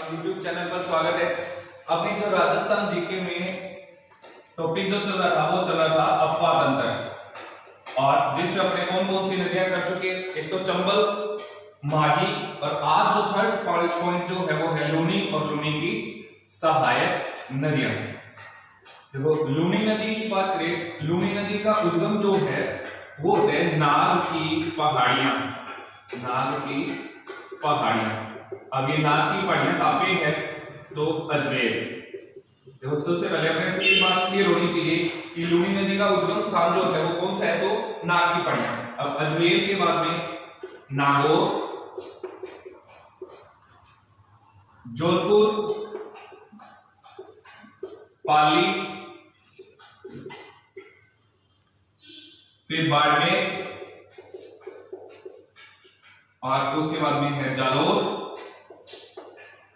YouTube channel पर स्वागत है। अपनी जो राजस्थान जीके में टॉपिक जो चल रहा था वो चल रहा था अपवाद अंतर, और जिसमें अपने कौन कौन सी नदियां कर चुके, एक तो चंबल, माही, और आज जो थर्ड पॉइंट जो है वो है लूनी और लूनी की सहायक नदियां। देखो लूनी नदी की बात करें, लूनी नदी का उद्गम जो है वो होते हैं नाग की पहाड़ियां, नाग की पहाड़ियां। अब ये नाग की पहाड़ियां कहां पे है, तो अजमेर। देखो सबसे पहले अपने इसकी बात क्लियर होनी चाहिए कि लूनी नदी का उद्गम स्थान जो है वो कौन सा है, तो नाग की पहाड़ियां। अब अजमेर के बाद में नागौर, जोधपुर, पाली, फिर बाड़मेर, और उसके बाद में है जालोर,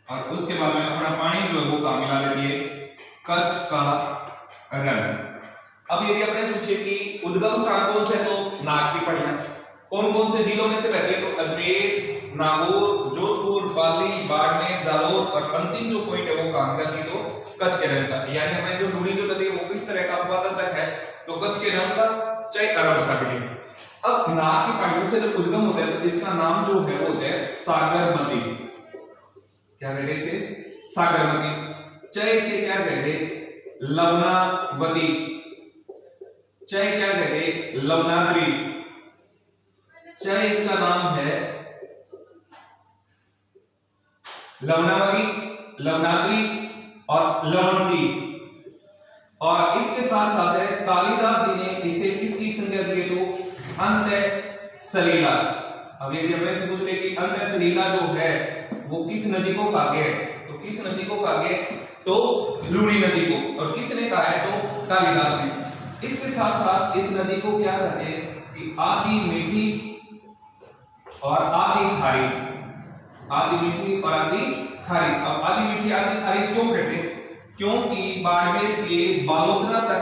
और उसके बाद में अपना पानी जो है वो कहां मिला लेती है, कच्छ का रण। अब यदि अपने सोचे कि उद्गम स्थान कौन सा है, तो नाग की पहाड़ियां। कौन कौन से जिलों में से बहती है, तो अजमेर, नागौर, जोधपुर, पाली, बाड़मेर, जालोर, और अंतिम जो पॉइंट है वो कहां मिला, तो कच्छ के रण का। यानी अपने जो लूनी जो नदी है वो किस तरह का अपवाद तक है, तो कच्छ के रण का, चाहे अरब सागर। अब नाग की पहाड़ियों से जब उद्गम होता है तो इसका नाम जो है वो होता है सागरमती। क्या कहते हैं इसे, सागरमती। चाहे इसे क्या कहते, लवनावती, चाहे क्या कहते, लवनाद्री, चाहे इसका नाम है लवनावती, लवनाद्री और लवंती। और इसके साथ साथ है कालिदास जी ने इसे किसकी संज्ञा दी, तो अंत सलीला। अब यदि अपने से पूछते कि अंत सलीला जो है वो किस नदी को कहा गया है, तो किस नदी को कहा गया, तो लूनी नदी को। और किसने कहा है, तो कालिदास ने। इसके साथ साथ इस नदी को क्या कहते हैं कि आधी मीठी और आधी खारी, आधी मीठी और आधी खारी। अब आधी मीठी आधी खारी क्यों कहते हैं, क्योंकि बाड़मेर के बालोतरा तक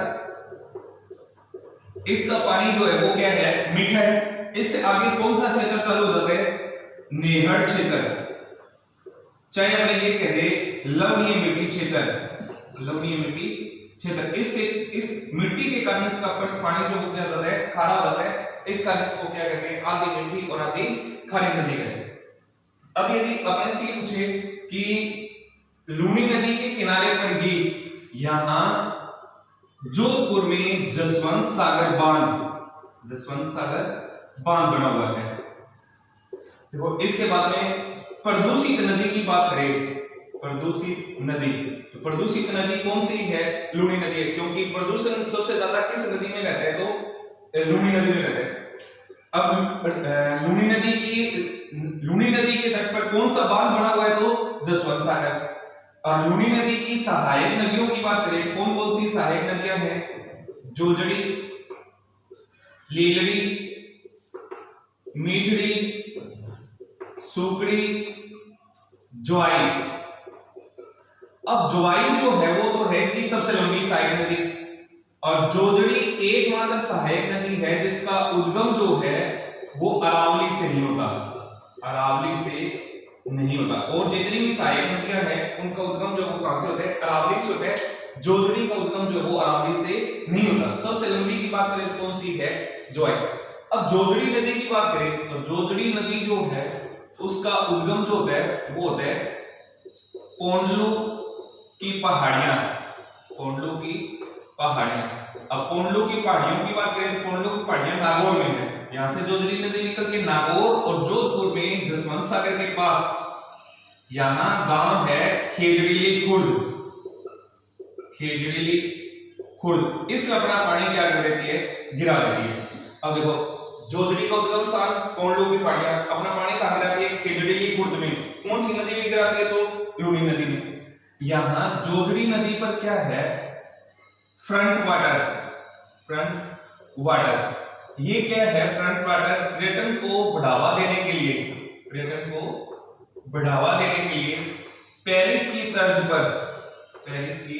इसका पानी जो है वो क्या है, मीठा है। इससे आगे कौन सा क्षेत्र चालू हो जाता है, नेहड़ क्षेत्र, चाहे अपने ये कहते लवणीय मिट्टी क्षेत्र, लवणीय मिट्टी क्षेत्र। इसके इस मिट्टी के कारण इसका पानी जो हो जाता है खारा हो जाता है, इस कारण इसको क्या कहते हैं, आधी मीठी और आधी खारी नदी कहते हैं। अब यदि अपने से पूछे कि लूनी नदी के किनारे पर ही यहां जोधपुर में जसवंत सागर बांध, जसवंत सागर बांध बना हुआ है। देखो इसके बाद में प्रदूषित नदी की बात करें, प्रदूषित नदी, तो प्रदूषित नदी कौन सी है, लूनी नदी है। क्योंकि प्रदूषण सबसे ज्यादा किस नदी में रहता है, तो लूनी नदी में रहता है। अब लूनी नदी के तट पर कौन सा बांध बना हुआ है, तो जसवंत सागर। और लूनी नदी की सहायक नदियों की बात करें, कौन कौन सी सहायक नदियां हैं, जोजड़ी, लीलड़ी, मीठड़ी, सुकड़ी, ज्वाई। अब ज्वाई जो है वो तो है इसकी सबसे लंबी सहायक नदी, और जोजड़ी एकमात्र सहायक नदी है जिसका उद्गम जो है वो अरावली से नहीं होता, अरावली से नहीं होता। और जितनी भी सहायक नदियां हैं उनका उद्गम जो वो कहां से होता है, अरावली से होता है। जोजड़ी का उद्गम जो वो अरावली से नहीं होता। सबसे लंबी की बात करें तो कौन सी है, ज्वाई। अब जोजड़ी नदी की बात करें तो जोजड़ी नदी जो है उसका उद्गम जो होता है वो होता है कोंडलू की पहाड़ियां, कोंडलू की पहाड़ियां। अब कोंडलू की पहाड़ियों की बात करें, कोंडलू की पहाड़ियां नागौर में है। यहां से जोजड़ी नदी निकल के नागौर और जोधपुर में जसवंत सागर के पास यहां गांव है खेजड़ीली खुर्द, खेजड़ीली खुर्द। इसमें अपना पानी क्या कर देती है, गिरा देती है। अब देखो जोजड़ी का उद्गम स्थान कोंडलू की पहाड़ियां, अपना पानी कहां गिराती है, खेजड़ीली खुर्द में। कौन सी नदी में गिराती है, तो लूनी नदी में। यहां जोजड़ी नदी पर क्या है, फ्रंट वाटर, फ्रंट वाटर। ये क्या है, फ्रंट वाटर। पर्यटन को बढ़ावा देने के लिए, पर्यटन को बढ़ावा देने के लिए पेरिस की तर्ज पर, पेरिस की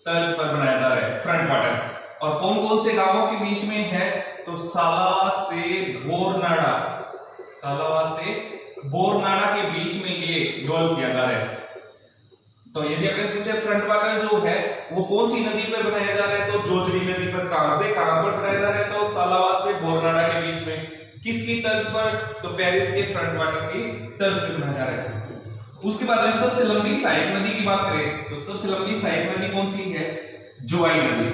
तर्ज पर बनाया जा रहा है फ्रंट वाटर। और कौन कौन से गांवों के बीच में है, तो सालावा से बोरनाडा, सालावा से बोरनाडा के बीच में ये डेवलप किया जा रहा है। तो यदि अपने सोचे फ्रंट वाटर जो है वो कौन सी नदी पर बनाया जा रहा है, तो जोजनी नदी पर। कहां से कहां पर बनाया जा रहा है, तो सालावाद से बोरनाडा के बीच में। किसकी तर्ज पर, तो पेरिस के फ्रंट वाटर की तर्ज पर बनाया जा रहा है। उसके बाद में सबसे लंबी सहायक नदी की बात करें तो सबसे लंबी सहायक नदी कौन सी है, जोवाई नदी।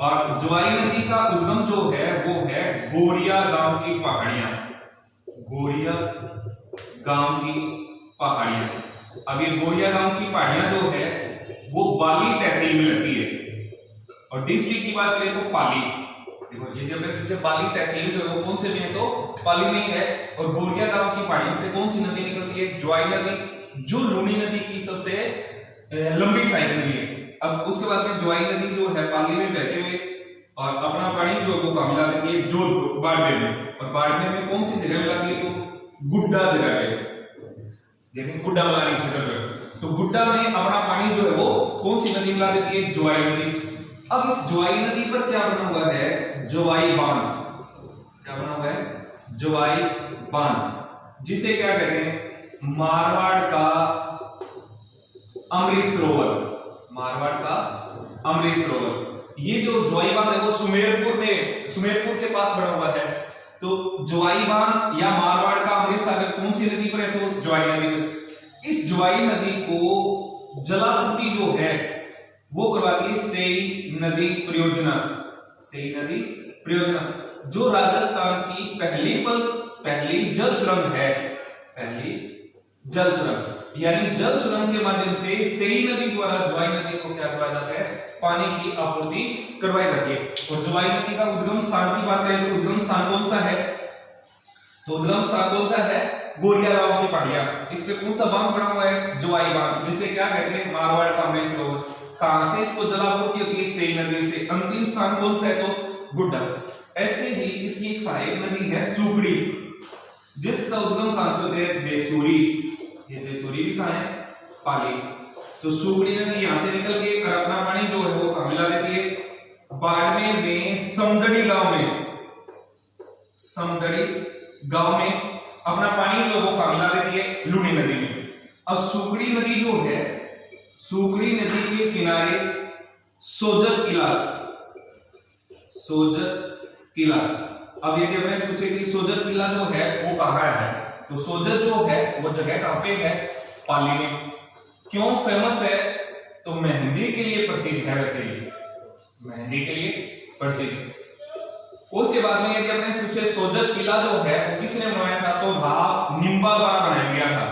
और जोवाई नदी का उद्गम जो है वो है गोरिया गांव की पहाड़ियां, गोरिया गांव की पहाड़ियां। अब ये गोरिया गांव की पहाड़ियां जो है वो बाली तहसील में लगती है। और डिस्ट्रिक्ट की बात करें तो पाली। देखो ये जब मैं सोचे बाली तहसील जो है वो कौन से में है, तो पाली में है। और गोरिया गांव की पहाड़ियों से कौन सी नदी निकलती है, जोवाई नदी, जो लूनी नदी की सबसे लंबी सहायक नदी है। अब उसके बाद में जोवाई नदी जो है पाली में बहते हुए और अपना पानी जो है वो कहां मिला देती है, जोधपुर बाड़मेर में। और बाड़मेर में कौन सी जगह मिलाती है, तो गुड्डा जगह पे, यानी गुड्डा मलानी क्षेत्र पर। तो गुड्डा में अपना पानी जो है वो कौन सी नदी मिला देती है, जोवाई नदी। अब इस जोवाई नदी पर क्या बना हुआ है, जोवाई बांध। क्या बना हुआ है, जोवाई बांध, जिसे क्या कहते हैं, मारवाड़ का अमृत सरोवर, मारवाड़ का अमृत सरोवर। ये जो जोवाई बांध है वो सुमेरपुर के पास बना हुआ है। तो जोवाई बांध या मारवाड़ का अमृत सागर कौन सी नदी पर है, तो जोवाई नदी पर। इस जोवाई नदी को जलापूर्ति जो है वो करवाती है सेई नदी परियोजना, सेई नदी परियोजना, जो राजस्थान की पहली जल सुरंग है, पहली जल सुरंग। यानी जल सुरंग के माध्यम से सेई नदी द्वारा जोवाई नदी को क्या करवाया जाता है, पानी की आपूर्ति करवाई जाती है। और जोवाई नदी का उद्गम स्थान की बात करें तो उद्गम स्थान कौन सा है, तो उद्गम स्थान कौन सा है, गोरिया गांव की पहाड़ियां। इस पे कौन सा बांध बना हुआ है, जोवाई बांध, जिसे क्या कहते हैं, मारवाड़ का अमृत सरोवर। कहां से इसको जलापूर्ति होती है, सेई नदी से। अंतिम स्थान कौन सा है, तो गुड्डा। ऐसे ही इसकी एक सहायक नदी है सुगड़ी, जिसका उद्गम कहां से होता है, देसूरी। ये देसूरी भी कहां है, पाली। तो सुगड़ी नदी यहां से निकल के और अपना पानी जो है वो कहां मिला देती है, बाड़मेर में समदड़ी गांव में, समदड़ी गांव में अपना पानी जो है वो कहां मिला देती है, लूनी नदी में। अब सुगड़ी नदी जो है, सुगड़ी नदी के किनारे सोजत किला, सोजत किला। अब यदि हमें पूछे कि सोजत किला जो है वो कहां है, तो सोजत जो है वो जगह कहां पे है, पाली में। क्यों फेमस है, तो मेहंदी के लिए प्रसिद्ध है, वैसे ही मेहंदी के लिए प्रसिद्ध। उसके बाद में यदि अपने पूछे सोजत किला जो है वो किसने बनाया था, तो रा निम्बा द्वारा बनाया गया था।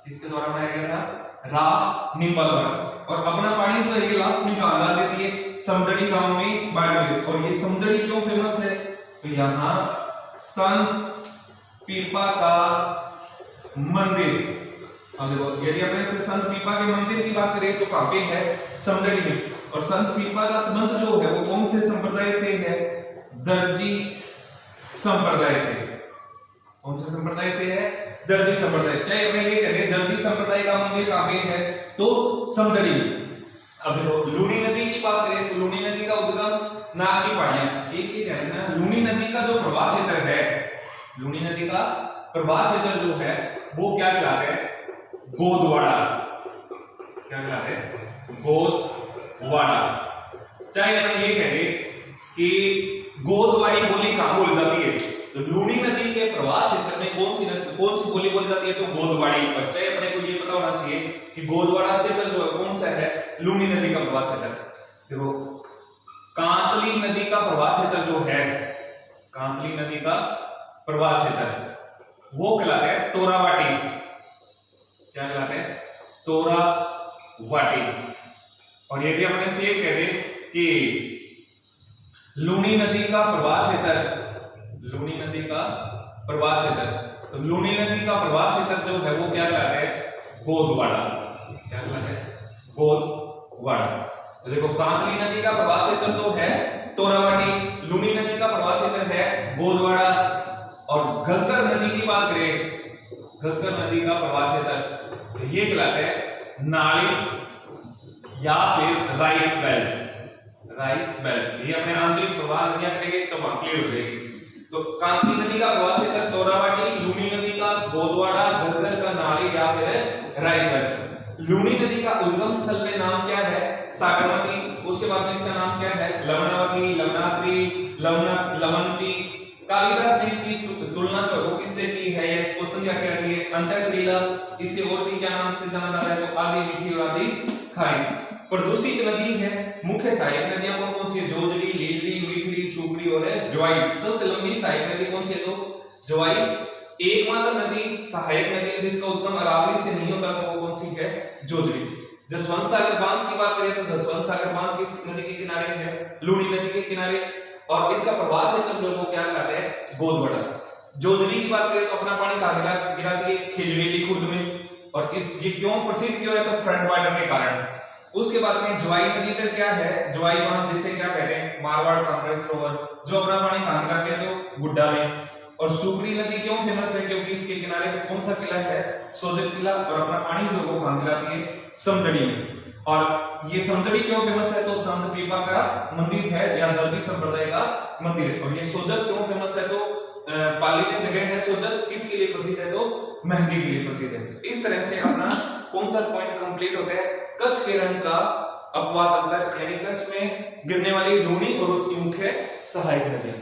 किसके द्वारा बनाया गया था, रा निम्बा द्वारा। और अपना पानी जो है ये लास्ट में कहां ला देती है, समदड़ी गांव में, बाड़मेर। और ये समदड़ी क्यों फेमस है, तो यहाँ संत पीपा का मंदिर। अब देखो यदि अपने संत पीपा के मंदिर की बात करें तो कहां पे है, समदड़ी में। और संत पीपा का संबंध जो है वो कौन से संप्रदाय से है, दर्जी संप्रदाय से। कौन से संप्रदाय से है, दर्जी संप्रदाय। चाहे अपने ये कहें दर्जी संप्रदाय का मंदिर कहां पे है, तो समदड़ी में। अब देखो लूनी नदी की बात करें तो लूनी नदी का उद्गम नाग की पहाड़ियां। एक ही कहना, लूनी नदी का जो प्रवाह क्षेत्र है, लूनी नदी का प्रवाह क्षेत्र जो है वो क्या कहलाता है, गोदवाड़ा। क्या कहलाता है, गोदवाड़ा। चाहे अपने ये कहें कि गोदवाड़ी बोली कहां बोली जाती है, तो लूनी नदी के प्रवाह क्षेत्र में कौन सी बोली बोली जाती है, तो गोदवाड़ी पर। चाहे अपने को ये पता होना चाहिए कि गोदवाड़ा क्षेत्र जो है कौन सा है, लूनी नदी का प्रवाह क्षेत्र। देखो कांतली नदी का प्रवाह क्षेत्र जो है, कांतली नदी का प्रवाह क्षेत्र वो कहलाता है तोरावाटी। क्या कहलाता है, तोरावाटी। और यदि अपने से ये कह दें कि लूनी नदी का प्रवाह क्षेत्र, लूनी नदी का प्रवाह क्षेत्र, तो लूनी नदी का प्रवाह क्षेत्र जो है वो क्या कहलाता है, गोदवाड़ा। क्या कहलाता है, गोदवाड़ा। तो देखो कांतली नदी का प्रवाह क्षेत्र तो है तोरावाटी, लूनी नदी का प्रवाह क्षेत्र है गोदवाड़ा। और घग्गर नदी की बात करें, घग्गर नदी का प्रवाह क्षेत्र तो ये कहलाता है नाली या फिर राइस बेल्ट, राइस बेल्ट। ये अपने आंतरिक प्रवाह नदियां करेंगे तो क्लियर हो जाएगी। तो कांतली नदी का प्रवाह क्षेत्र तोरावाटी, लूनी नदी का गोदवाड़ा, घग्गर का नाली या फिर राइस बेल्ट। लूनी नदी का उद्गम स्थल में नाम क्या है? साबरमती। उसके बाद में इसका नाम क्या है? लवणावती, लवणात्री, लवंती। कालिदास ने इसकी तुलना जो है किससे की है या इसको संज्ञा क्या दी है? अंतःसलीला। इसे और भी क्या नाम से जाना जाता है? तो आदि मीठी और आदि खारी। प्रदूषित नदी है। मुख्य सहायक नदियां कौन कौन सी है? जोजड़ी, लीलड़ी, मीठड़ी, सुकड़ी और जोई। सबसे लंबी सहायक नदी कौन सी है? तो जोई। एकमात्र नदी सहायक नदी जिसका उद्गम अरावली से नहीं होता तो वो कौन सी है? जोजड़ी। जसवंत सागर बांध की बात करें तो जसवंत सागर बांध किस नदी के किनारे है? लूनी नदी के किनारे। और इसका प्रवाह क्षेत्र जो लोग क्या कहते हैं? गोदबड़ा। जोजड़ी की बात करें तो अपना पानी कहां गिराती है? खिजड़ेली खुर्द में। और इस ये क्यों प्रसिद्ध क्यों है? तो फ्रंट वाटर के कारण। उसके बाद में ज्वाई नदी पर क्या है? ज्वाई बांध जिसे क्या कहते हैं? मारवाड़ कांग्रेस सरोवर, जो अपना पानी कहां गिराती है? तो गुड्डा में। और सुकड़ी नदी क्यों फेमस है? क्योंकि इसके किनारे पे कौन सा किला है? सोजत किला। और अपना पानी जो वो कहां गिराती है? समदड़ी में। और ये समदड़ी क्यों फेमस है? तो संत पीपा का मंदिर है या दर्जी संप्रदाय का मंदिर है। और ये सोजत क्यों फेमस है? तो पाली में जगह है सोजत, किसके लिए प्रसिद्ध है? तो मेहंदी के लिए प्रसिद्ध है। इस तरह से अपना कौन सा पॉइंट कंप्लीट होता है? कच्छ के रण का अपवाद अंतर, यानी कच्छ में गिरने वाली लूनी और उसकी मुख्य सहायक नदियां।